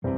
On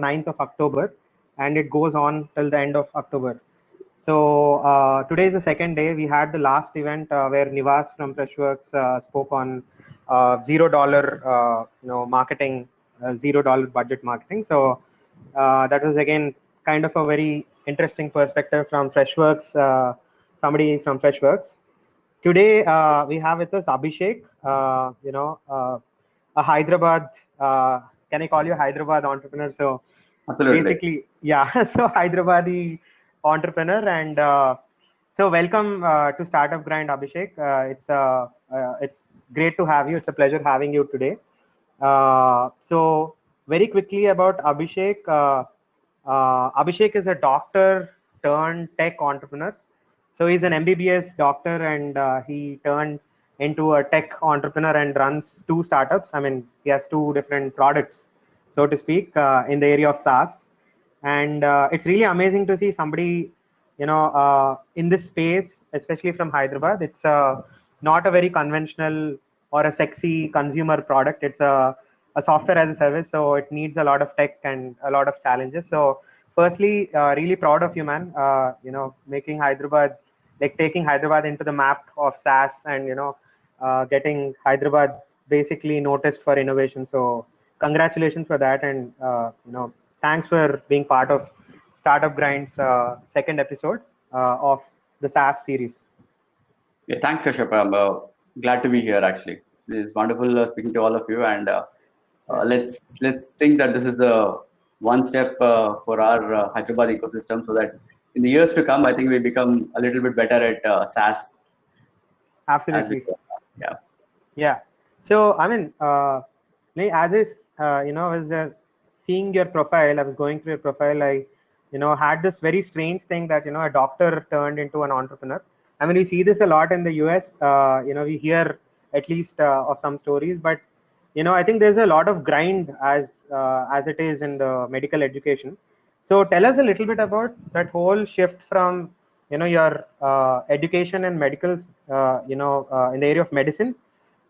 9th of October, and it goes on till the end of October. So today is the second day. We had the last event where Nivas from Freshworks spoke on $0 marketing, $0 budget marketing. So that was again kind of a very interesting perspective from Freshworks, somebody from Freshworks. Today we have with us Abhishek, a Hyderabad, can I call you a Hyderabad entrepreneur? So Absolutely. basically, yeah, so Hyderabadi entrepreneur. And so welcome to Startup Grind, Abhishek. It's great to have you. It's a pleasure having you today. So very quickly about Abhishek. Abhishek is a doctor turned tech entrepreneur. So he's an MBBS doctor, and he turned into a tech entrepreneur and runs two startups. I mean, he has two different products, so to speak, in the area of SaaS. And it's really amazing to see somebody, in this space, especially from Hyderabad. It's not a very conventional or a sexy consumer product. It's a software as a service, so it needs a lot of tech and a lot of challenges. So firstly, really proud of you, man. Making Hyderabad, like taking Hyderabad into the map of SaaS, and getting Hyderabad basically noticed for innovation. So congratulations for that, and thanks for being part of Startup Grind's second episode of the SaaS series. Yeah, thanks, Kashyap. I'm glad to be here. Actually, it's wonderful speaking to all of you, and let's think that this is the one step for our Hyderabad ecosystem, so that in the years to come, I think we become a little bit better at SaaS. Absolutely. Yeah. Yeah. So I mean, as is, was seeing your profile, I was going through your profile. I, had this very strange thing that a doctor turned into an entrepreneur. I mean, we see this a lot in the US. We hear at least of some stories, but I think there's a lot of grind as it is in the medical education. So tell us a little bit about that whole shift from your education and medical, in the area of medicine.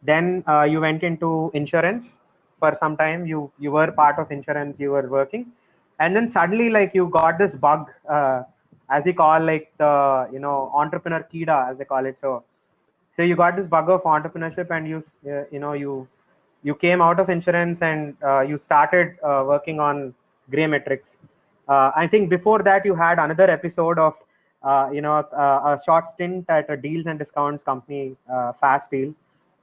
Then you went into insurance for some time. You were part of insurance. You were working, and then suddenly, like, you got this bug, as you call, like, the entrepreneur kida, as they call it. So you got this bug of entrepreneurship, and you came out of insurance, and you started working on gray metrics. I think before that you had another episode of a short stint at a deals and discounts company, Fast Deal,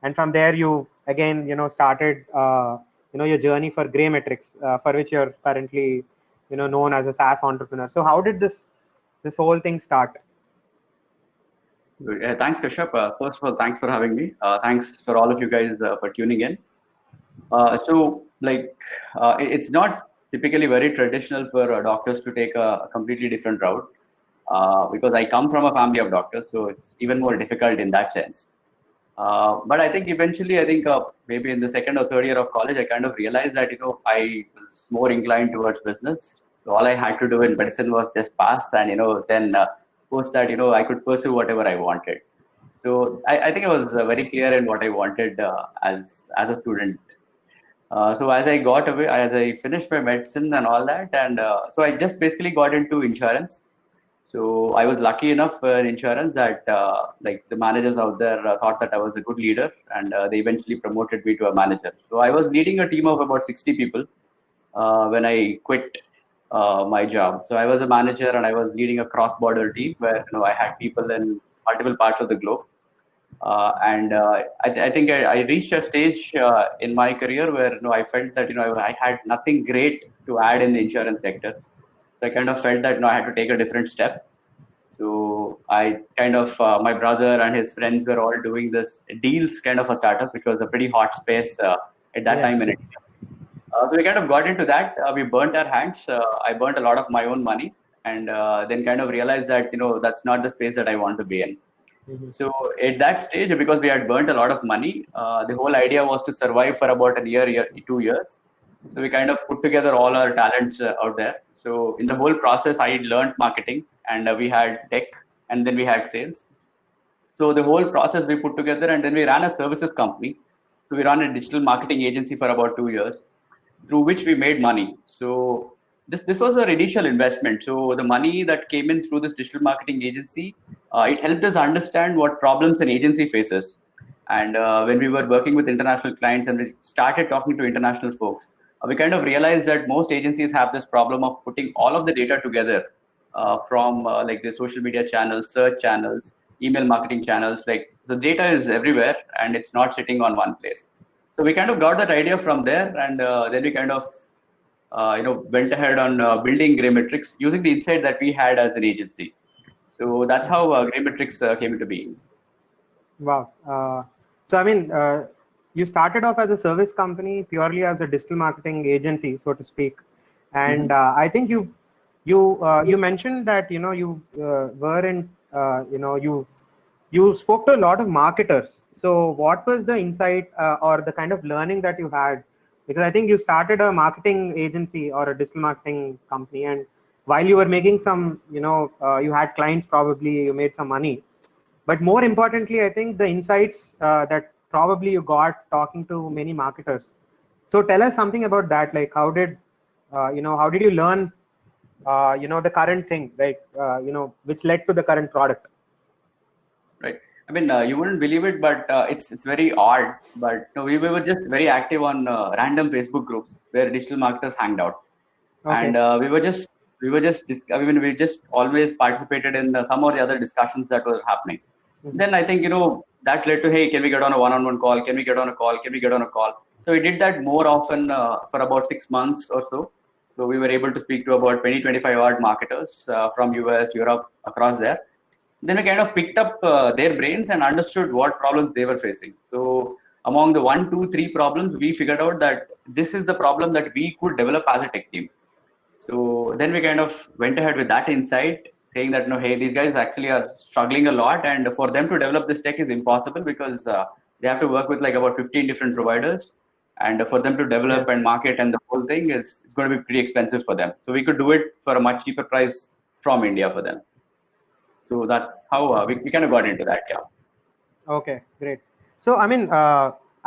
and from there you again started your journey for gray metrics, for which you're currently known as a SaaS entrepreneur. So how did this whole thing start? Thanks, Kashyap. First of all, thanks for having me. Thanks for all of you guys for tuning in. It's not typically very traditional for doctors to take a completely different route, because I come from a family of doctors, so it's even more difficult in that sense. But I think eventually, maybe in the second or third year of college, I kind of realized that I was more inclined towards business. So all I had to do in medicine was just pass, and then post that I could pursue whatever I wanted. So I think I was very clear in what I wanted as a student. So as I finished my medicine and all that, and so I just basically got into insurance. So I was lucky enough in insurance that like the managers out there thought that I was a good leader, and they eventually promoted me to a manager. So I was leading a team of about 60 people when I quit my job. So I was a manager, and I was leading a cross-border team where I had people in multiple parts of the globe. I think I reached a stage in my career where I felt that I had nothing great to add in the insurance sector. So I kind of felt that I had to take a different step. So I kind of, my brother and his friends were all doing this deals kind of a startup, which was a pretty hot space at that Yeah. time in India. So we kind of got into that. We burnt our hands. I burnt a lot of my own money, and then kind of realized that that's not the space that I want to be in. Mm-hmm. So at that stage, because we had burnt a lot of money, the whole idea was to survive for about a year, 2 years. So we kind of put together all our talents out there. So in the whole process, I learned marketing, and we had tech, and then we had sales. So the whole process we put together, and then we ran a services company. So we ran a digital marketing agency for about 2 years, through which we made money. So this was our initial investment. So the money that came in through this digital marketing agency, it helped us understand what problems an agency faces. And when we were working with international clients and we started talking to international folks, we kind of realized that most agencies have this problem of putting all of the data together from like the social media channels, search channels, email marketing channels. Like the data is everywhere and it's not sitting on one place. So we kind of got that idea from there, and then we kind of went ahead on building Greymetrics using the insight that we had as an agency. So that's how Greymetrics came into being. Wow. So I mean, you started off as a service company, purely as a digital marketing agency, so to speak, and I think you mentioned that you were in you spoke to a lot of marketers. So what was the insight or the kind of learning that you had? Because I think you started a marketing agency or a digital marketing company, and while you were making some, you had clients, probably you made some money. But more importantly, I think the insights that probably you got talking to many marketers. So tell us something about that. Like, how did you learn, the current thing, like, which led to the current product? Right. I mean, you wouldn't believe it, but it's very odd. But we were just very active on random Facebook groups where digital marketers hanged out, and Okay. I mean, we just always participated in some or the other discussions that were happening. Mhm. Then I think that led to, hey, can we get on a one-on-one call? Can we get on a call? Can we get on a call? So we did that more often for about 6 months or so. So we were able to speak to about 20, 25 odd marketers from US, Europe, across there. Then we kind of picked up their brains and understood what problems they were facing. So among the 1, 2, 3 problems, we figured out that this is the problem that we could develop as a tech team. So then we kind of went ahead with that insight, saying that hey, these guys actually are struggling a lot, and for them to develop this tech is impossible because they have to work with like about 15 different providers, and for them to Yeah. develop and market and the whole thing is it's going to be pretty expensive for them. So we could do it for a much cheaper price from India for them. So that's how we kind of got into that. Yeah. Okay, great. So, I mean,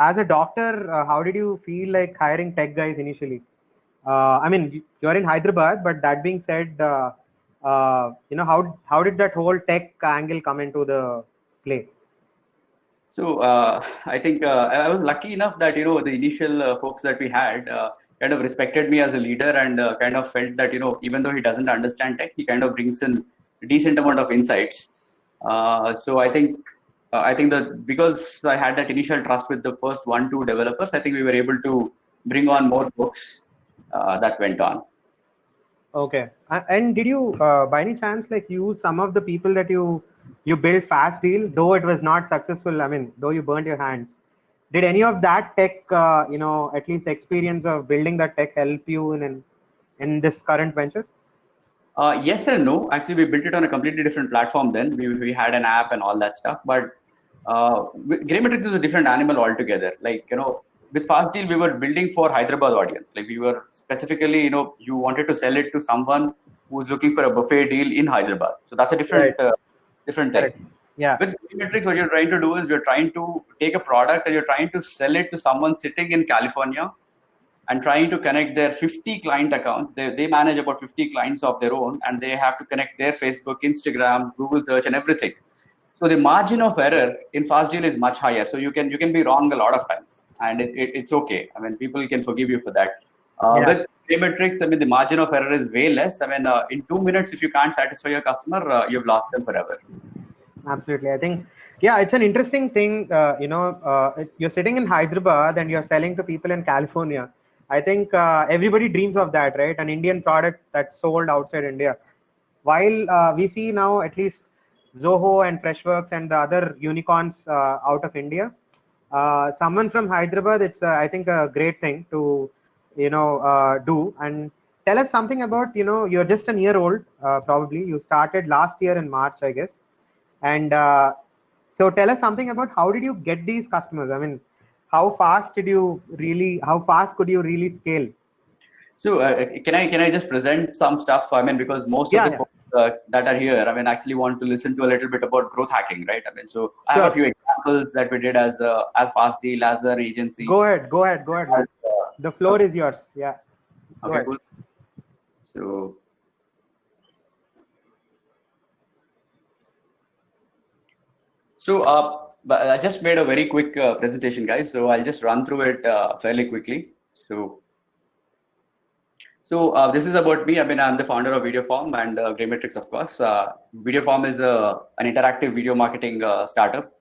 as a doctor, how did you feel like hiring tech guys initially? I mean, you're in Hyderabad, but that being said, how did that whole tech angle come into the play? So I think I was lucky enough that the initial folks that we had kind of respected me as a leader and kind of felt that even though he doesn't understand tech, he kind of brings in a decent amount of insights. So I think that because I had that initial trust with the first 1, 2 developers, I think we were able to bring on more folks that went on. Okay. And did you, by any chance, like use some of the people that you built fast deal, though it was not successful? I mean, though you burned your hands, did any of that tech, at least the experience of building that tech, help you in this current venture? Yes and no. Actually, we built it on a completely different platform then. We had an app and all that stuff. But Greymetrics is a different animal altogether. Like, with Fast Deal, we were building for Hyderabad audience. Like, we were specifically, you wanted to sell it to someone who's looking for a buffet deal in Hyderabad. So that's a Right. different thing. Correct. Yeah. With Greymetrics, what you're trying to do is you're trying to take a product and you're trying to sell it to someone sitting in California and trying to connect their 50 client accounts. They manage about 50 clients of their own, and they have to connect their Facebook, Instagram, Google search, and everything. So the margin of error in fast deal is much higher. So you can be wrong a lot of times, and it's okay. I mean, people can forgive you for that. Yeah. With Paymetrics, I mean, the margin of error is way less. I mean, in 2 minutes, if you can't satisfy your customer, you've lost them forever. Absolutely. I think, yeah, it's an interesting thing. You're sitting in Hyderabad and you're selling to people in California. I think everybody dreams of that, right? An Indian product that's sold outside India. while we see now at least Zoho and Freshworks and the other unicorns out of India, someone from Hyderabad, it's I think a great thing to do. And tell us something about, you're just a year old, probably you started last year in March, I guess. And so tell us something about how did you get these customers? I mean, how fast could you really scale? So can I just present some stuff? I mean, because most of the Yeah. folks that are here, I mean, actually want to listen to a little bit about growth hacking, right? I mean, so I have a Sure. few examples that we did as Fast Deal, as our agency. Go ahead, man. The floor is yours. Yeah. Okay, cool. But I just made a very quick presentation, guys. So I'll just run through it fairly quickly. So this is about me. I mean, I'm the founder of Videoform and Graymetrics, of course. Videoform is an interactive video marketing startup.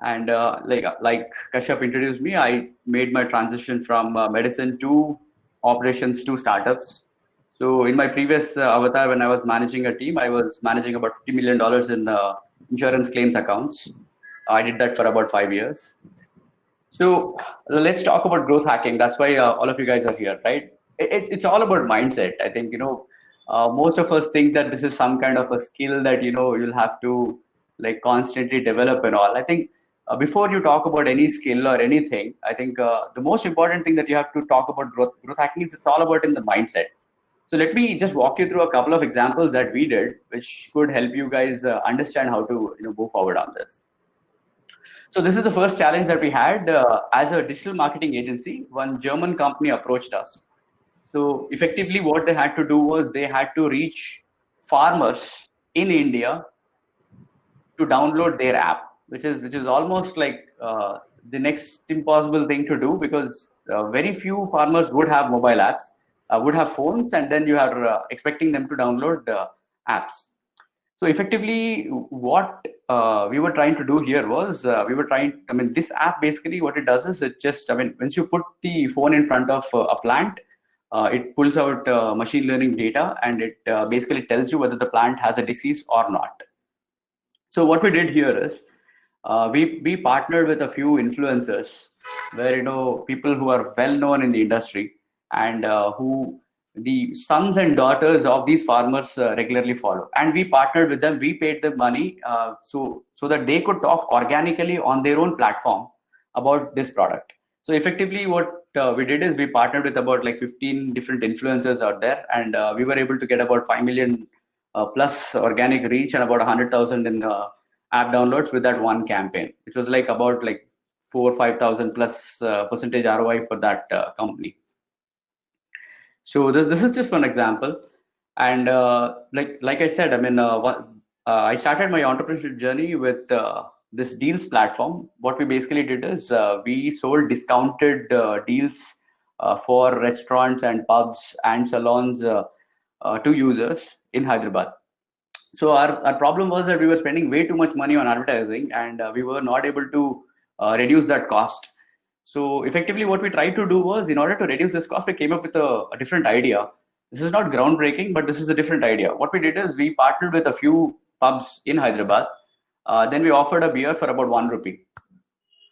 And like Kashyap introduced me, I made my transition from medicine to operations to startups. So in my previous avatar, when I was managing a team, I was managing about $50 million in insurance claims accounts. I did that for about 5 years. So let's talk about growth hacking. That's why all of you guys are here, right? It's all about mindset. I think, most of us think that this is some kind of a skill that, you'll have to like constantly develop and all. I think before you talk about any skill or anything, I think the most important thing that you have to talk about growth hacking is it's all about in the mindset. So let me just walk you through a couple of examples that we did, which could help you guys understand how to go forward on this. So this is the first challenge that we had as a digital marketing agency. One German company approached us. So effectively, what they had to do was they had to reach farmers in India to download their app, which is almost like the next impossible thing to do, because very few farmers would have mobile apps, would have phones, and then you are expecting them to download apps. So effectively, what we were trying to do here was this app basically what it does is it just, once you put the phone in front of a plant, it pulls out machine learning data, and it basically tells you whether the plant has a disease or not. So what we did here is we partnered with a few influencers, where people who are well known in the industry, and who the sons and daughters of these farmers regularly follow, and we partnered with them. We paid them money so that they could talk organically on their own platform about this product. So effectively, what we did is we partnered with about like 15 different influencers out there, and we were able to get about 5 million plus organic reach and about 100,000 in app downloads with that one campaign, which was like about like 4 or 5,000 plus percentage ROI for that company. So this is just one example, and like I said, I started my entrepreneurship journey with this deals platform. What we basically did is we sold discounted deals for restaurants and pubs and salons to users in Hyderabad. So our problem was that we were spending way too much money on advertising, and we were not able to reduce that cost. So effectively, what we tried to do was, in order to reduce this cost, we came up with a different idea. This is not groundbreaking, but this is a different idea. What we did is we partnered with a few pubs in Hyderabad. Then we offered a beer for about 1 rupee.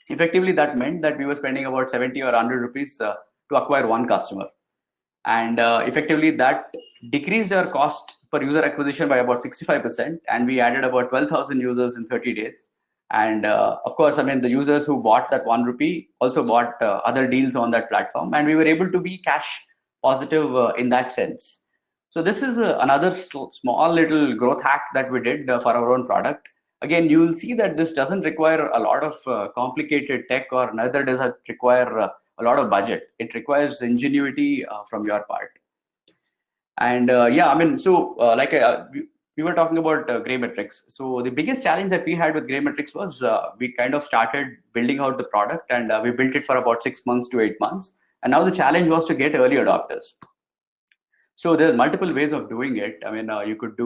Effectively, that meant that we were spending about 70 or 100 rupees to acquire one customer. And effectively, that decreased our cost per user acquisition by about 65%. And we added about 12,000 users in 30 days. And of course, the users who bought that 1 rupee also bought other deals on that platform. And we were able to be cash positive in that sense. So this is another small little growth hack that we did for our own product. Again, you will see that this doesn't require a lot of complicated tech, or neither does it require a lot of budget. It requires ingenuity from your part. And we were talking about Graymetrics. So the biggest challenge that we had with Graymetrics was we kind of started building out the product, and we built it for about 6 months to 8 months. And now the challenge was to get early adopters. So there are multiple ways of doing it. You could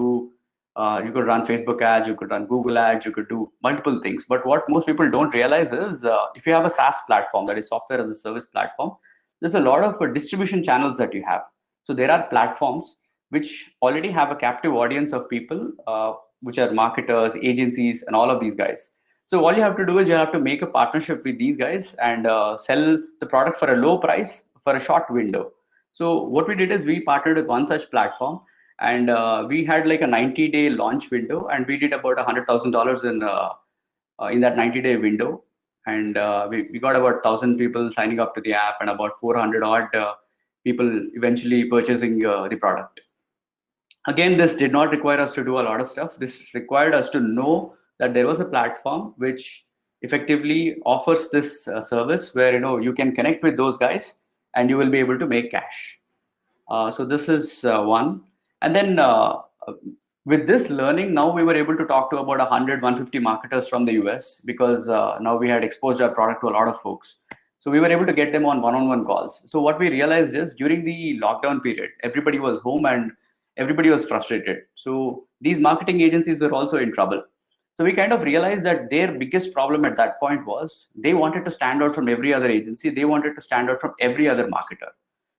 run Facebook ads, you could run Google ads, you could do multiple things. But what most people don't realize is if you have a SaaS platform, that is software as a service platform, there's a lot of distribution channels that you have. So there are platforms which already have a captive audience of people, which are marketers, agencies, and all of these guys. So all you have to do is you have to make a partnership with these guys and sell the product for a low price for a short window. So what we did is we partnered with one such platform, and we had like a 90-day launch window, and we did about $100,000 in that 90-day window. And we got about 1,000 people signing up to the app and about 400 odd people eventually purchasing the product. Again, this did not require us to do a lot of stuff. This required us to know that there was a platform which effectively offers this service where you can connect with those guys and you will be able to make cash. So this is one. And then with this learning, now we were able to talk to about 100, 150 marketers from the US, because now we had exposed our product to a lot of folks. So we were able to get them on one-on-one calls. So what we realized is during the lockdown period, everybody was home and everybody was frustrated. So these marketing agencies were also in trouble. So we kind of realized that their biggest problem at that point was they wanted to stand out from every other agency. They wanted to stand out from every other marketer.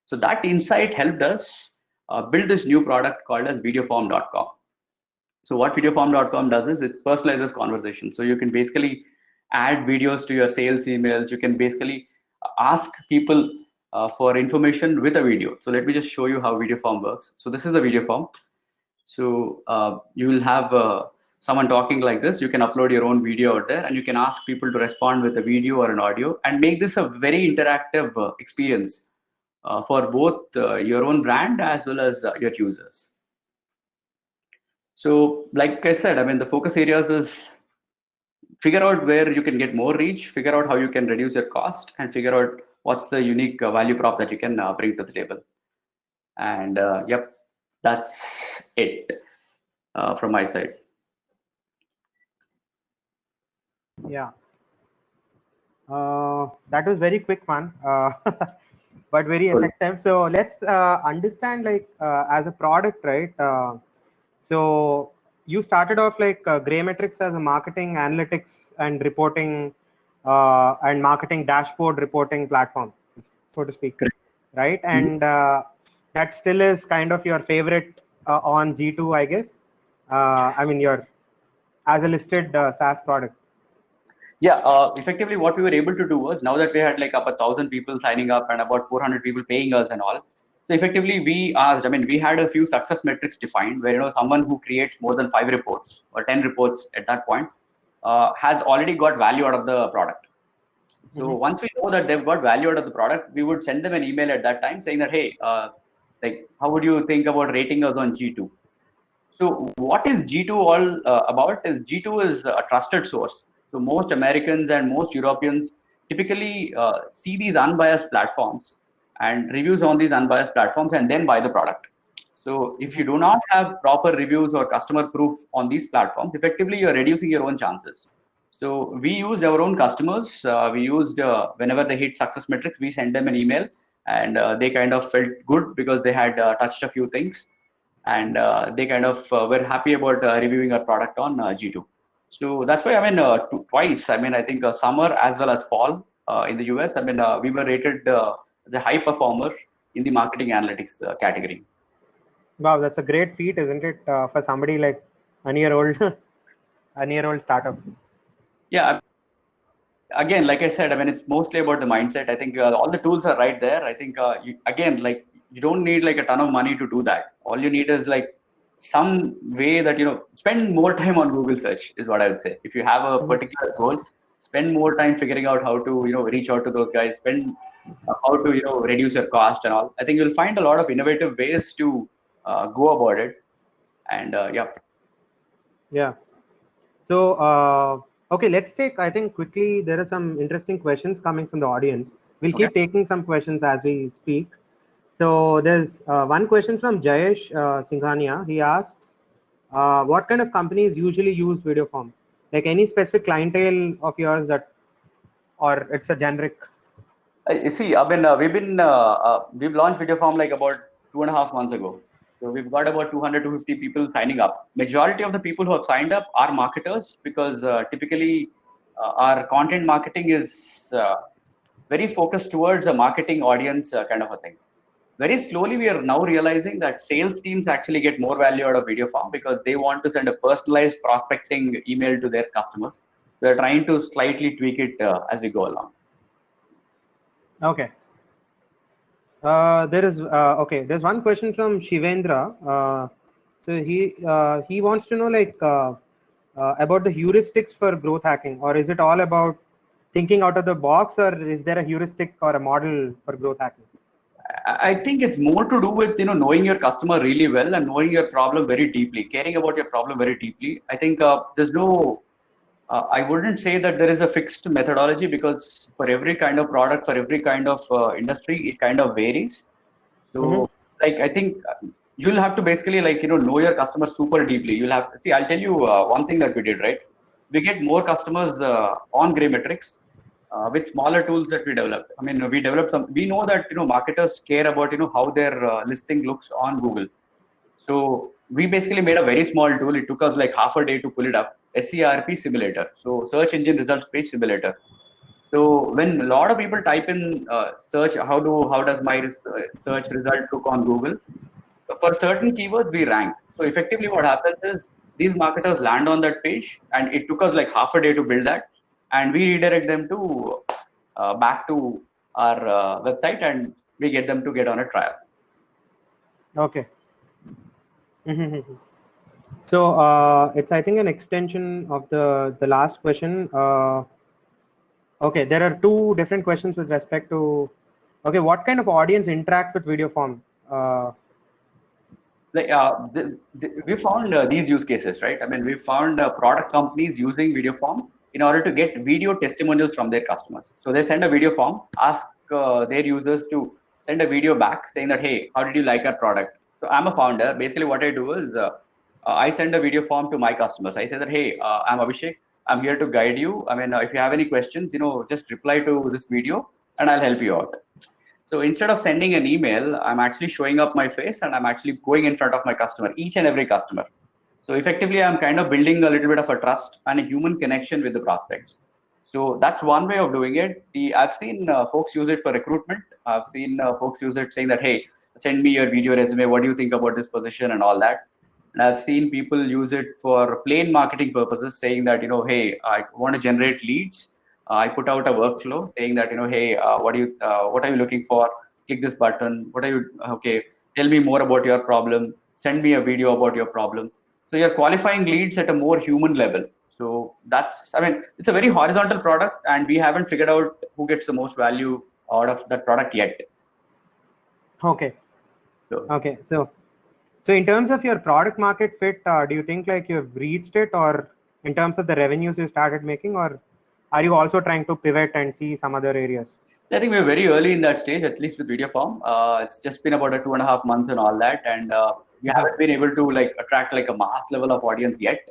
So that insight helped us build this new product called as Videoform.com. So what Videoform.com does is it personalizes conversations. So you can basically add videos to your sales emails. You can basically ask people for information with a video. So let me just show you how Videoform works. So this is a Videoform. So you will have someone talking like this. You can upload your own video out there, and you can ask people to respond with a video or an audio, and make this a very interactive experience for both your own brand as well as your users. So like I said, I mean, the focus areas is figure out where you can get more reach, figure out how you can reduce your cost, and figure out what's the unique value prop that you can bring to the table. And yep, that's it from my side. Yeah. That was very quick one, but very effective. So let's understand, like, as a product, right? So you started off like Graymetrics as a marketing analytics and reporting and marketing dashboard reporting platform, so to speak. Correct. Right? And that still is kind of your favorite on G2, I guess. I mean, your as a listed SaaS product. Yeah, effectively what we were able to do was, now that we had like up 1,000 people signing up and about 400 people paying us and all, so effectively we asked, I mean, we had a few success metrics defined where, someone who creates more than 5 reports or 10 reports at that point has already got value out of the product. So once we know that they've got value out of the product, we would send them an email at that time saying that, hey, like, how would you think about rating us on G2? So what is G2 all about is G2 is a trusted source. So most Americans and most Europeans typically see these unbiased platforms and reviews on these unbiased platforms and then buy the product. So if you do not have proper reviews or customer proof on these platforms, effectively you're reducing your own chances. So we used our own customers. We used whenever they hit success metrics, we send them an email, and they kind of felt good because they had touched a few things, and they kind of were happy about reviewing our product on G2. So that's why, I mean, twice, I mean, I think summer as well as fall in the US, I mean, we were rated the high performer in the marketing analytics category. Wow, that's a great feat, isn't it, for somebody like a year-old, a year-old startup? Yeah. Again, like I said, I mean, it's mostly about the mindset. I think all the tools are right there. I think, like, you don't need like a ton of money to do that. All you need is like some way that, spend more time on Google search is what I would say. If you have a particular goal, spend more time figuring out how to, reach out to those guys, spend how to, reduce your cost and all. I think you'll find a lot of innovative ways to go about it. And yeah. Yeah. So, okay, let's take, I think quickly, there are some interesting questions coming from the audience. We'll keep taking some questions as we speak. So there's one question from Jayesh Singhania. He asks, what kind of companies usually use Videoform? Like any specific clientele of yours that, or it's a generic? You see, I mean, we've launched Videoform like about 2.5 months ago. So we've got about 200 to 50 people signing up. Majority of the people who have signed up are marketers, because typically our content marketing is very focused towards a marketing audience kind of a thing. very slowly we are now realizing that sales teams actually get more value out of Videoform because they want to send a personalized prospecting email to their customers. We're trying to slightly tweak it as we go along. Okay. There's one question from Shivendra. So he wants to know about the heuristics for growth hacking, or is it all about thinking out of the box, or is there a heuristic or a model for growth hacking? I think it's more to do with knowing your customer really well and knowing your problem very deeply, caring about your problem very deeply. I think there's no. I wouldn't say that there is a fixed methodology because for every kind of product, for every kind of industry, it kind of varies. So, I think you'll have to basically know your customer super deeply. You'll have to see. I'll tell you one thing that we did, right? We get more customers on Grey Metrics with smaller tools that we developed. I mean, we developed some. We know that marketers care about how their listing looks on Google. So we basically made a very small tool. It took us like half a day to pull it up. SERP simulator. So search engine results page simulator. So when a lot of people type in search, how does my search result look on Google? So for certain keywords, we rank. So effectively, what happens is these marketers land on that page, and it took us like half a day to build that, and we redirect them to back to our website, and we get them to get on a trial. Okay. So it's, I think, an extension of the last question. Okay, there are two different questions with respect to. Okay, what kind of audience interact with Videoform? We found these use cases, right? I mean, we found product companies using Videoform in order to get video testimonials from their customers. So they send a Videoform, ask their users to send a video back saying that, hey, how did you like our product? So I'm a founder. Basically, what I do is I send a Videoform to my customers. I say that, hey, I'm Abhishek. I'm here to guide you. I mean, if you have any questions, just reply to this video and I'll help you out. So instead of sending an email, I'm actually showing up my face and I'm actually going in front of my customer, each and every customer. So effectively, I'm kind of building a little bit of a trust and a human connection with the prospects. So that's one way of doing it. I've seen folks use it for recruitment. I've seen folks use it saying that, hey, send me your video resume. What do you think about this position and all that? And I've seen people use it for plain marketing purposes, saying that, hey, I want to generate leads. I put out a workflow saying that, hey, what are you looking for? Click this button. Okay, tell me more about your problem. Send me a video about your problem. So you're qualifying leads at a more human level. So it's a very horizontal product and we haven't figured out who gets the most value out of that product yet. Okay. So in terms of your product market fit, do you think you've reached it, or in terms of the revenues you started making, or are you also trying to pivot and see some other areas? I think we're very early in that stage, at least with Videoform. It's just been about 2.5 months and all that, and we haven't been able to attract a mass level of audience yet.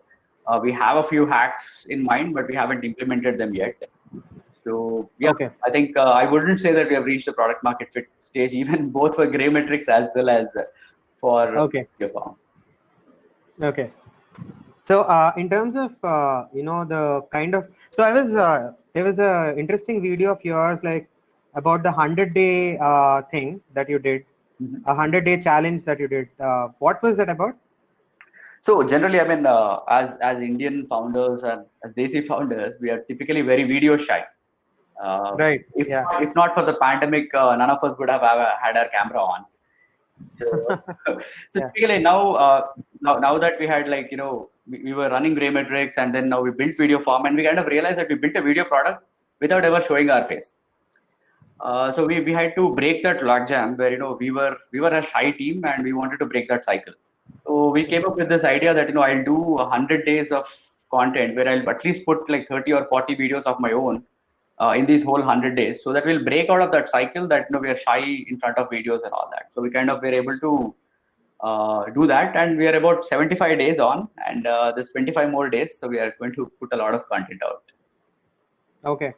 We have a few hacks in mind, but we haven't implemented them yet. So yeah, I think I wouldn't say that we have reached the product market fit stage, even both for Grey Metrics as well as for Videoform. Okay. So in terms of the kind of, so there was a interesting video of yours about the 100-day thing that you did, a 100-day challenge that you did. What was that about? So generally, I mean, as Indian founders and as Desi founders, we are typically very video shy. Right. If not for the pandemic, none of us would have had our camera on. So typically now that we had we were running Grey Metrics and then now we built Videoform, and we kind of realized that we built a video product without ever showing our face. So we had to break that logjam where we were a shy team and we wanted to break that cycle. So we came up with this idea that I'll do 100 days of content where I'll at least put 30 or 40 videos of my own in these whole 100 days, so that we'll break out of that cycle that we are shy in front of videos and all that. So we kind of were able to do that, and we are about 75 days on, and there's 25 more days, so we are going to put a lot of content out. Okay.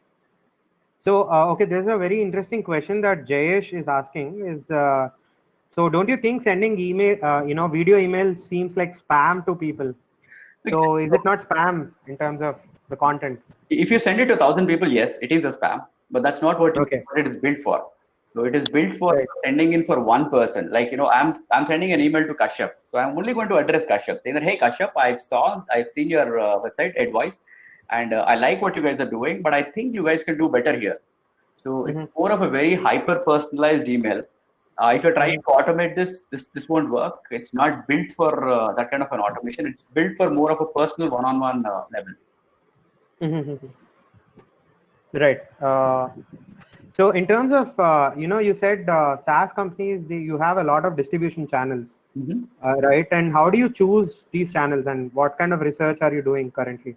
So there's a very interesting question that Jayesh is asking is, so don't you think sending email, video emails seems like spam to people? So is it not spam in terms of the content? If you send it to 1,000 people, yes, it is a spam, but that's not what it is built for. So it is built for sending in for one person. Like, I'm sending an email to Kashyap. So I'm only going to address Kashyap, saying that, hey, Kashyap, I've seen your website advice, and I like what you guys are doing, but I think you guys can do better here. So it's more of a very hyper personalized email. If you're trying to automate this won't work. It's not built for that kind of an automation. It's built for more of a personal one-on-one level. Right. So in terms of, you said SaaS companies, you have a lot of distribution channels, right? And how do you choose these channels, and what kind of research are you doing currently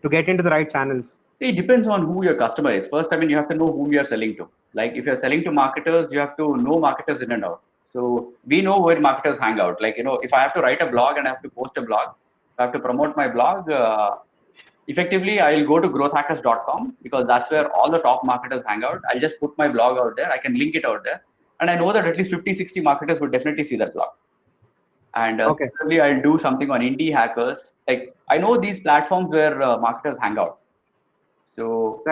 to get into the right channels? It depends on who your customer is. First, you have to know whom you're selling to. Like if you're selling to marketers, you have to know marketers in and out. So we know where marketers hang out. Like, if I have to write a blog and I have to post a blog, I have to promote my blog, effectively, I'll go to growthhackers.com because that's where all the top marketers hang out. I'll just put my blog out there. I can link it out there. And I know that at least 50, 60 marketers would definitely see that blog. And probably I'll do something on indie hackers. Like I know these platforms where marketers hang out. So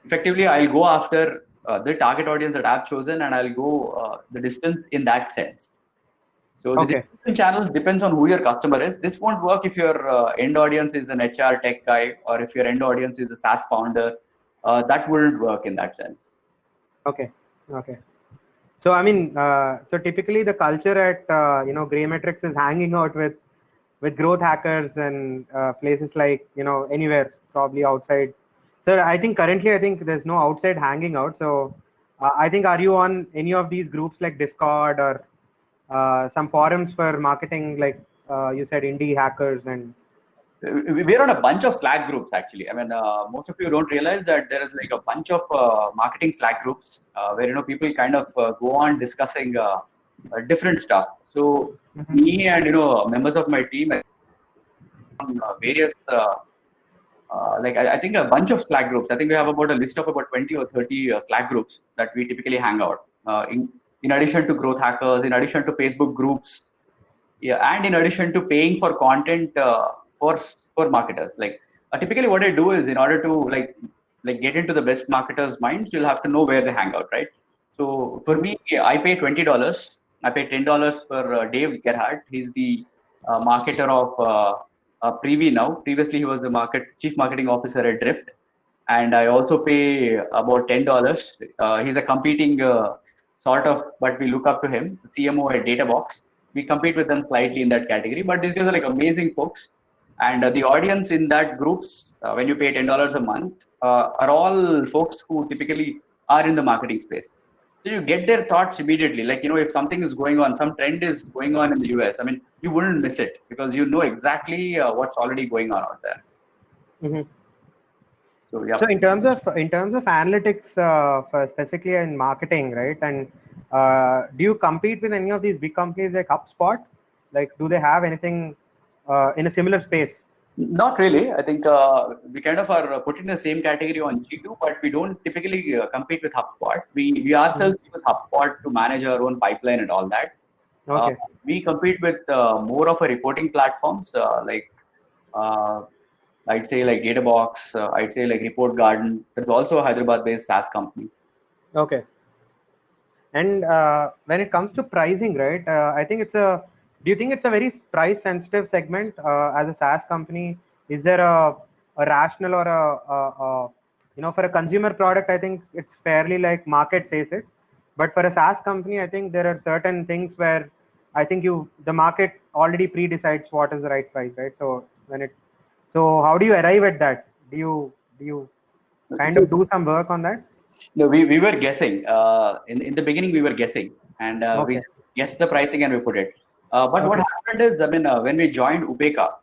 effectively, I'll go after the target audience that I've chosen, and I'll go the distance in that sense. So the distribution channels depends on who your customer is. This won't work if your end audience is an HR tech guy, or if your end audience is a SaaS founder. That wouldn't work in that sense. Okay. So I mean, so typically the culture at Greymetrics is hanging out with growth hackers and places like anywhere probably outside. So I think currently there's no outside hanging out. So I think, are you on any of these groups like Discord or some forums for marketing, like you said, indie hackers? And we're on a bunch of Slack groups actually. I mean, most of you don't realize that there is like a bunch of marketing Slack groups where people kind of go on discussing different stuff. So me and members of my team on various like I think a bunch of Slack groups. I think we have about a list of about 20 or 30 Slack groups that we typically hang out. In addition to growth hackers, in addition to Facebook groups, and in addition to paying for content for marketers. Like typically, what I do is, in order to like get into the best marketers' minds, you'll have to know where they hang out, right? So for me, I pay $20. I pay $10 for Dave Gerhardt. He's the marketer of Privy now. Previously, he was the chief marketing officer at Drift, and I also pay about $10. He's a competing sort of, but we look up to him, CMO at Databox. We compete with them slightly in that category, but these guys are like amazing folks. And the audience in that groups, when you pay $10 a month, are all folks who typically are in the marketing space. So you get their thoughts immediately. Like, if something is going on, some trend is going on in the US, I mean, you wouldn't miss it because you know exactly what's already going on out there. So, yeah. So in terms of analytics, for specifically in marketing, right? And do you compete with any of these big companies like HubSpot? Like, do they have anything in a similar space? Not really. I think we kind of are put in the same category on G2, but we don't typically compete with HubSpot. We ourselves use HubSpot to manage our own pipeline and all that. Okay. We compete with more of a reporting platforms like I'd say like Databox. I'd say like Report Garden. There's also a Hyderabad-based SaaS company. Okay. And when it comes to pricing, right? I think do you think it's a very price sensitive segment as a SaaS company? Is there a rational or for a consumer product, I think it's fairly like market says it. But for a SaaS company, I think there are certain things where I think the market already pre-decides what is the right price, right? So so how do you arrive at that? Do you kind of do some work on that? No, we were guessing. In the beginning, we were guessing, and we guessed the pricing and we put it. But what happened is, I mean, when we joined Upeka,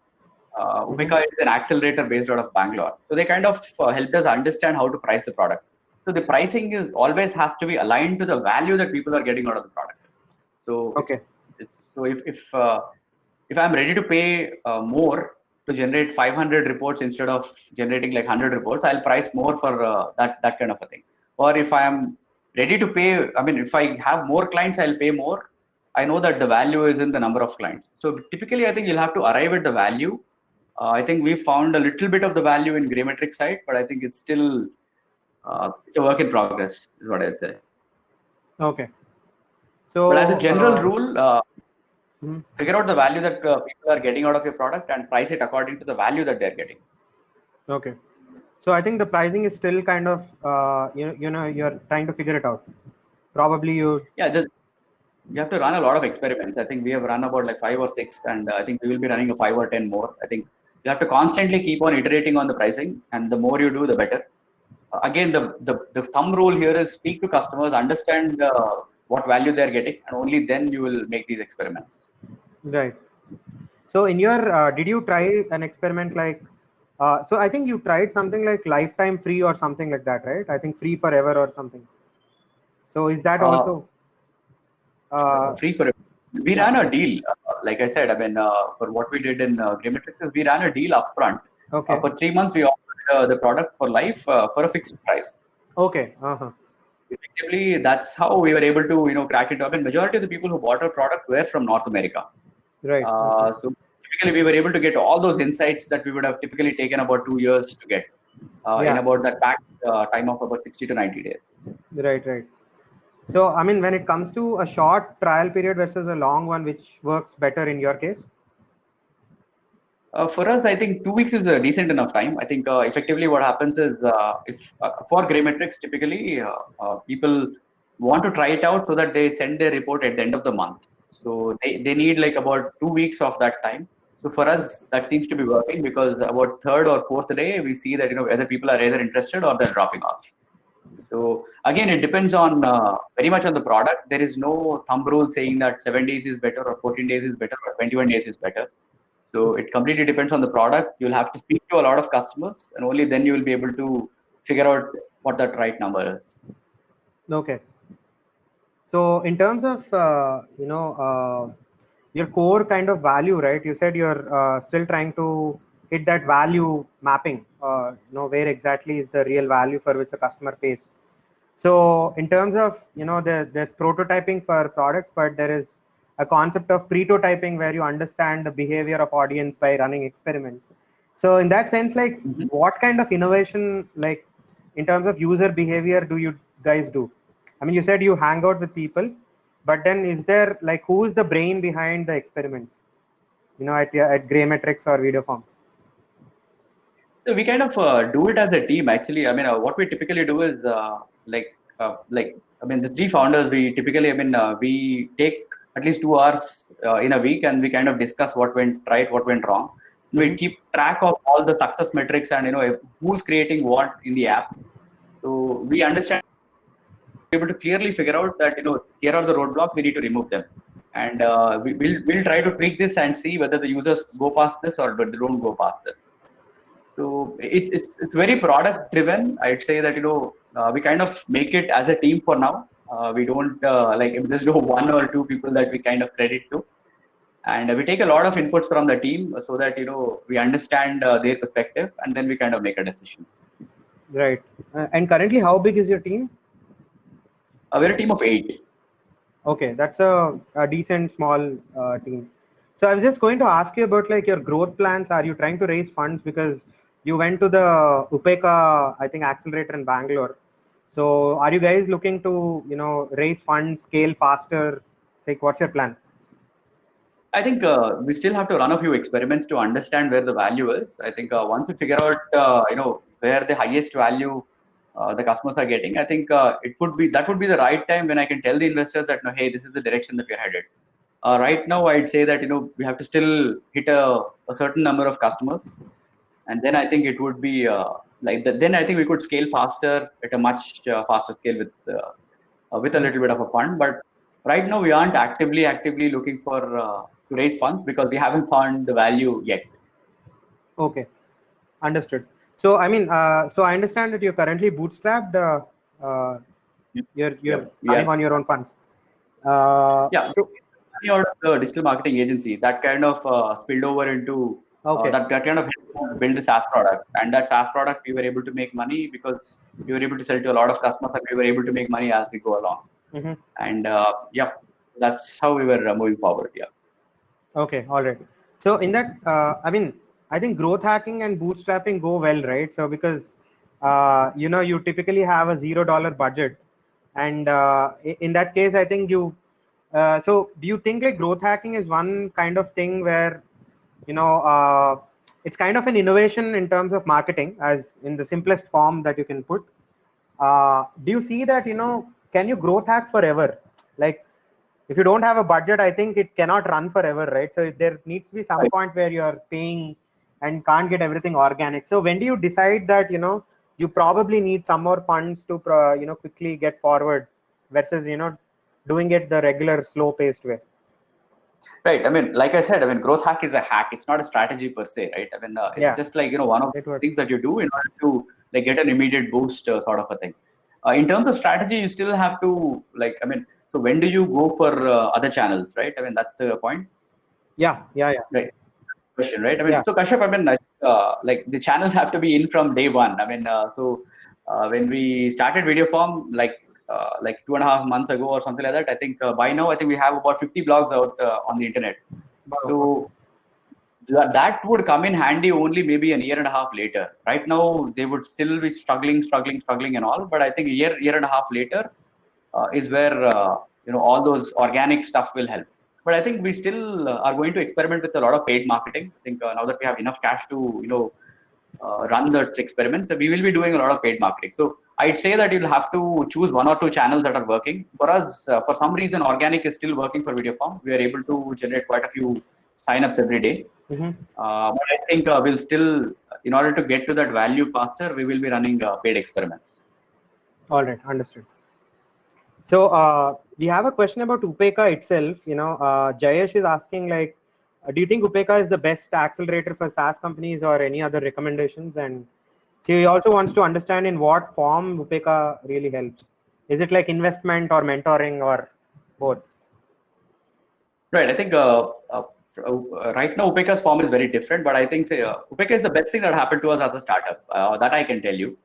Upeka is an accelerator based out of Bangalore. So they kind of helped us understand how to price the product. So the pricing is always has to be aligned to the value that people are getting out of the product. So so if I'm ready to pay more to generate 500 reports instead of generating like 100 reports, I'll price more for that kind of a thing. Or if I am ready to pay, I mean, if I have more clients, I'll pay more. I know that the value is in the number of clients. So typically, I think you'll have to arrive at the value. I think we found a little bit of the value in Greymetrics side, but I think it's still it's a work in progress, is what I'd say. Okay. So, But as a general rule, mhm. figure out the value that people are getting out of your product and price it according to the value that they're getting. Okay. So I think the pricing is still kind of, you're trying to figure it out. Probably you. Yeah, you have to run a lot of experiments. I think we have run about like 5 or 6, and I think we will be running a 5 or 10 more. I think you have to constantly keep on iterating on the pricing, and the more you do, the better. Again, the thumb rule here is speak to customers, understand what value they're getting, and only then you will make these experiments. Right. So in your, did you try an experiment like, so I think you tried something like lifetime free or something like that, right? I think free forever or something. So is that Uh, also, uh, Free for we yeah, ran a deal. Like I said, I mean, for what we did in Grimetrix, we ran a deal upfront. okay. For 3 months, we offered the product for life for a fixed price. Okay. Uh-huh. Effectively, that's how we were able to, crack it up. And majority of the people who bought our product were from North America. Right. Okay. So typically, we were able to get all those insights that we would have typically taken about 2 years to get in Yeah. about that packed time of about 60 to 90 days. Right. Right. So, I mean, when it comes to a short trial period versus a long one, which works better in your case? For us, I think 2 weeks is a decent enough time. I think effectively what happens is if for Graymetrics, typically people want to try it out so that they send their report at the end of the month. So they need like about 2 weeks of that time. So for us, that seems to be working because about third or fourth day, we see that whether people are either interested or they're dropping off. So again, it depends on very much on the product. There is no thumb rule saying that 7 days is better or 14 days is better or 21 days is better. So it completely depends on the product. You'll have to speak to a lot of customers, and only then you will be able to figure out what that right number is. Okay. So in terms of, your core kind of value, right? You said you're still trying to hit that value mapping, where exactly is the real value for which the customer pays. So in terms of, there's prototyping for products, but there is a concept of prototyping where you understand the behavior of audience by running experiments. So in that sense, like Mm-hmm. what kind of innovation, like in terms of user behavior, do you guys do? I mean, you said you hang out with people, but then is there like who is the brain behind the experiments? At Graymetrics or Videoform? So we kind of do it as a team. Actually, I mean, what we typically do is I mean, the three founders. We typically, I mean, we take at least 2 hours in a week, and we kind of discuss what went right, what went wrong. We Mm-hmm. keep track of all the success metrics and who's creating what in the app. So we understand, able to clearly figure out that here are the roadblocks, we need to remove them, and we'll try to tweak this and see whether the users go past this or they don't go past this. So it's very product driven. I'd say that we kind of make it as a team for now. We don't like if there's no one or two people that we kind of credit to, and we take a lot of inputs from the team so that we understand their perspective, and then we kind of make a decision. Right. And currently, how big is your team? We're a team of 8. Okay, that's a decent small team. So I was just going to ask you about like your growth plans. Are you trying to raise funds because you went to the Upeka, I think, accelerator in Bangalore? So are you guys looking to raise funds, scale faster? It's like, what's your plan? I think we still have to run a few experiments to understand where the value is. I think once we figure out, where the highest value the customers are getting, I think that would be the right time when I can tell the investors that, no, hey, this is the direction that we're headed. Right now, I'd say that we have to still hit a certain number of customers, and then I think it would be like that. Then I think we could scale faster at a much faster scale with a little bit of a fund. But right now, we aren't actively looking for to raise funds because we haven't found the value yet. Okay, understood. So I mean, so I understand that you're currently bootstrapped. Uh, you're Yep. We running are. on your own funds. Yeah. So Money out of the digital marketing agency that kind of spilled over into okay, that kind of helped build the SaaS product. And that SaaS product, we were able to make money because we were able to sell to a lot of customers, and we were able to make money as we go along. mm-hmm. And yeah, that's how we were moving forward. Yeah. Okay, all right. So in that, I mean, I think growth hacking and bootstrapping go well, right? So because you typically have a $0 budget, And in that case, I think you. So do you think like growth hacking is one kind of thing where, you know, it's kind of an innovation in terms of marketing, as in the simplest form that you can put? Do you see that, you know, can you growth hack forever? Like, if you don't have a budget, I think it cannot run forever, right? So there needs to be some point where you're paying and can't get everything organic. So when do you decide that, you know, you probably need some more funds to, you know, quickly get forward versus, you know, doing it the regular slow paced way? Right. I mean, like I said, I mean, growth hack is a hack. It's not a strategy per se, right? I mean, it's Yeah, just like, you know, one of it the works. things that you do in order to like get an immediate boost, sort of a thing. In terms of strategy, you still have to like, I mean, so when do you go for other channels, right? I mean, that's the point. Yeah, yeah, yeah, Right. Question, right? I mean, yeah. so Kashyap, I mean, like the channels have to be in from day one. I mean, when we started Videoform, like 2.5 months ago or something like that, I think by now, I think we have about 50 blogs out on the internet. Wow, okay. So that would come in handy only maybe a year and a half later. Right now, they would still be struggling and all. But I think a year and a half later is where you know all those organic stuff will help. But I think we still are going to experiment with a lot of paid marketing. I think now that we have enough cash to run those experiments, we will be doing a lot of paid marketing. So I'd say that you'll have to choose one or two channels that are working. For us, for some reason, organic is still working for Videoform. We are able to generate quite a few signups every day. Mm-hmm. But I think we'll still, in order to get to that value faster, we will be running paid experiments. All right, understood. So we have a question about Upeka itself. You know, Jayesh is asking like, do you think Upeka is the best accelerator for SaaS companies or any other recommendations? And so he also wants to understand in what form Upeka really helps. Is it like investment or mentoring or both? Right. I think right now Upeka's form is very different, but I think Upeka is the best thing that happened to us as a startup. That I can tell you,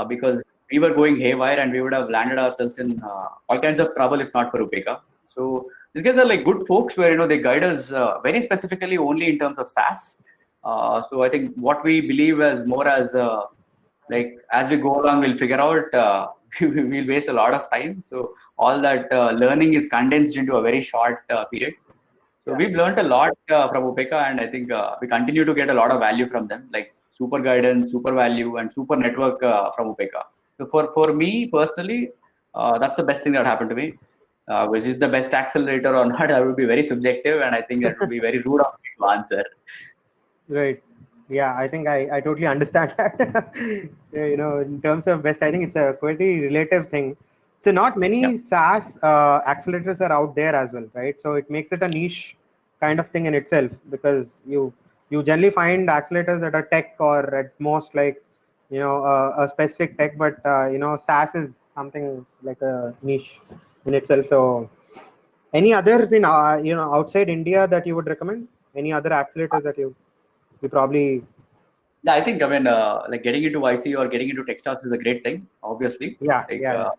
because we were going haywire and we would have landed ourselves in all kinds of trouble if not for Upeka. So these guys are like good folks where they guide us very specifically only in terms of SaaS. So I think what we believe as more as like as we go along, we'll figure out. We'll waste a lot of time. So all that learning is condensed into a very short period. So we've learned a lot from Upeka, and I think we continue to get a lot of value from them, like super guidance, super value, and super network from Upeka. So for me personally, that's the best thing that happened to me. Which is the best accelerator or not, I would be very subjective, and I think that would be very rude of me to answer. Right. Yeah, I think I totally understand that. You know, in terms of best, I think it's a quite a relative thing. So not Yeah. many SaaS accelerators are out there as well, right? So it makes it a niche kind of thing in itself, because you generally find accelerators that are tech or at most like, you know, a specific tech, but you know, SaaS is something like a niche in itself. So any others in you know, outside India that you would recommend? Any other accelerators that you probably? Yeah, I think like getting into YC or getting into Techstars is a great thing, obviously. Yeah, Like yeah, yeah.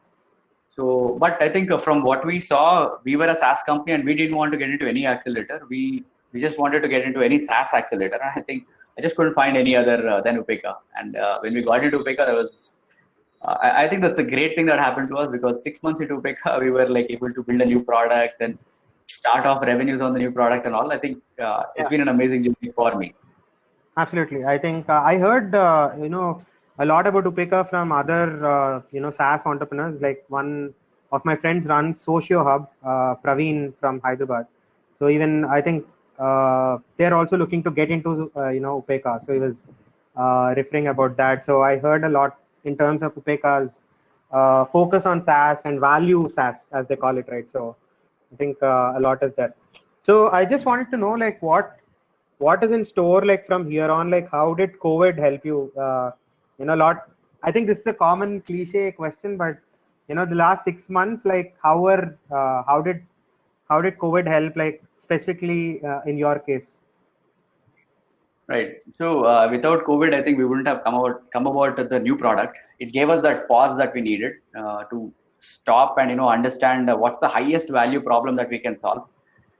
so, but I think from what we saw, we were a SaaS company and we didn't want to get into any accelerator. We just wanted to get into any SaaS accelerator. And I think I just couldn't find any other than Upeka. And when we got into Upeka, there was I think that's a great thing that happened to us, because 6 months into Upeka, we were like able to build a new product and start off revenues on the new product and all. I think it's Yeah, been an amazing journey for me. absolutely. I think I heard you know, a lot about Upeka from other you know, SaaS entrepreneurs. Like one of my friends runs Socio Hub, Praveen from Hyderabad. So even I think they're also looking to get into you know, Upeka. So he was referring about that. So I heard a lot in terms of Upeka's focus on SaaS and value SaaS, as they call it, right? So I think a lot is there. So I just wanted to know like what is in store like from here on, like how did COVID help you? You know, a lot. I think this is a common cliche question, but you know, the last 6 months, like how did COVID help, like specifically in your case? Right. So without COVID, I think we wouldn't have come about the new product. It gave us that pause that we needed to stop and understand what's the highest value problem that we can solve.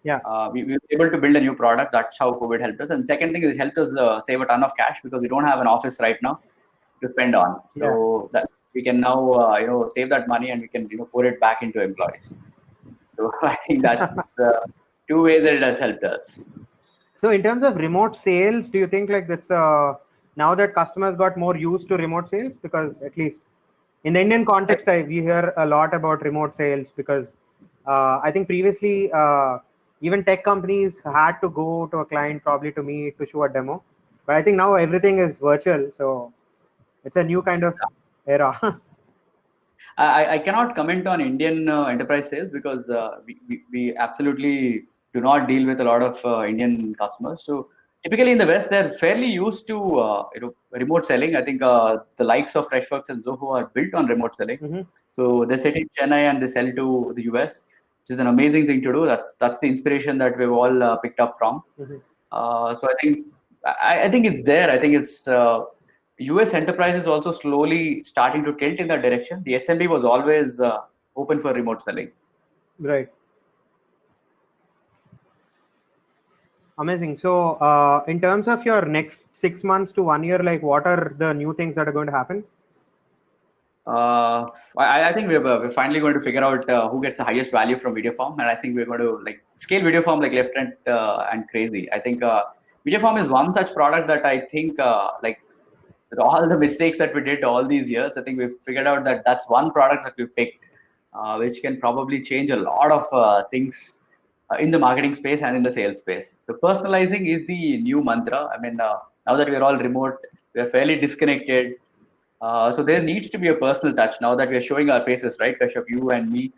Yeah, We were able to build a new product. That's how COVID helped us. And second thing is it helped us save a ton of cash, because we don't have an office right now to spend on. yeah, So we can now save that money and we can pour it back into employees. So I think that's two ways that it has helped us. So in terms of remote sales, do you think like that's now that customers got more used to remote sales? Because at least in the Indian context, we hear a lot about remote sales because I think previously even tech companies had to go to a client probably to meet to show a demo. But I think now everything is virtual. So it's a new kind of era. I cannot comment on Indian enterprise sales because we absolutely do not deal with a lot of Indian customers. So typically in the West, they're fairly used to remote selling. I think the likes of Freshworks and Zoho are built on remote selling. Mm-hmm. So they sit in Chennai and they sell to the US, which is an amazing thing to do. That's the inspiration that we've all picked up from. Mm-hmm. So I think it's there. I think it's US enterprises also slowly starting to tilt in that direction. The SMB was always open for remote selling. Right. Amazing. So in terms of your next 6 months to 1 year, like what are the new things that are going to happen? I think we're finally going to figure out who gets the highest value from Videoform, and I think we're going to like scale Videoform like left and crazy. I think Videoform is one such product that I think like with all the mistakes that we did all these years, I think we've figured out that that's one product that we picked, which can probably change a lot of things in the marketing space and in the sales space. So personalizing is the new mantra. I mean, now that we're all remote, we're fairly disconnected. So there needs to be a personal touch now that we're showing our faces, right, Kashyap, you and me.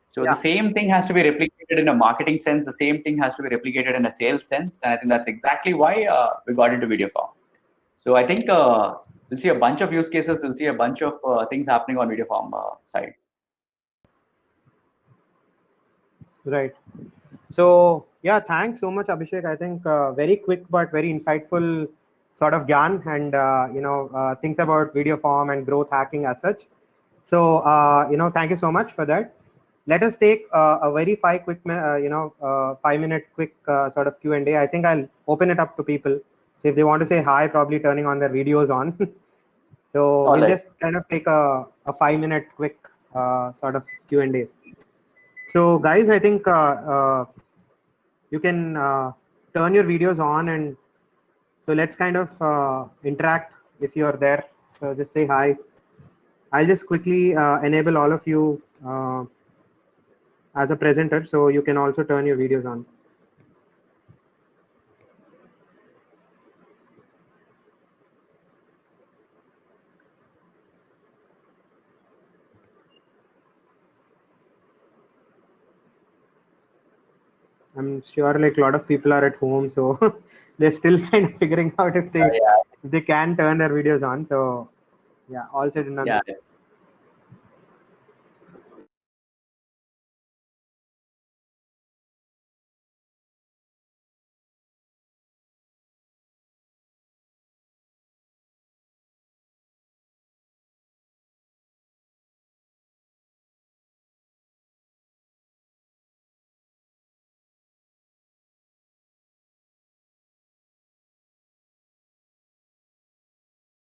So the same thing has to be replicated in a marketing sense. The same thing has to be replicated in a sales sense. And I think that's exactly why we got into Videoform. So I think we'll see a bunch of use cases. We'll see a bunch of things happening on Videoform side. Right. So yeah, thanks so much, Abhishek. I think very quick but very insightful sort of gyan and things about Videoform and growth hacking as such. So thank you so much for that. Let us take a very 5-minute quick sort of Q&A. I think I'll open it up to people. So if they want to say hi, probably turning on their videos on. So we'll just kind of take a 5-minute quick sort of Q&A. So guys, I think you can turn your videos on, and so let's kind of interact if you're there. So just say hi. I'll just quickly enable all of you as a presenter, so you can also turn your videos on. I'm sure like a lot of people are at home, so they're still kind of figuring out if they can turn their videos on. So yeah, all said and done. Yeah,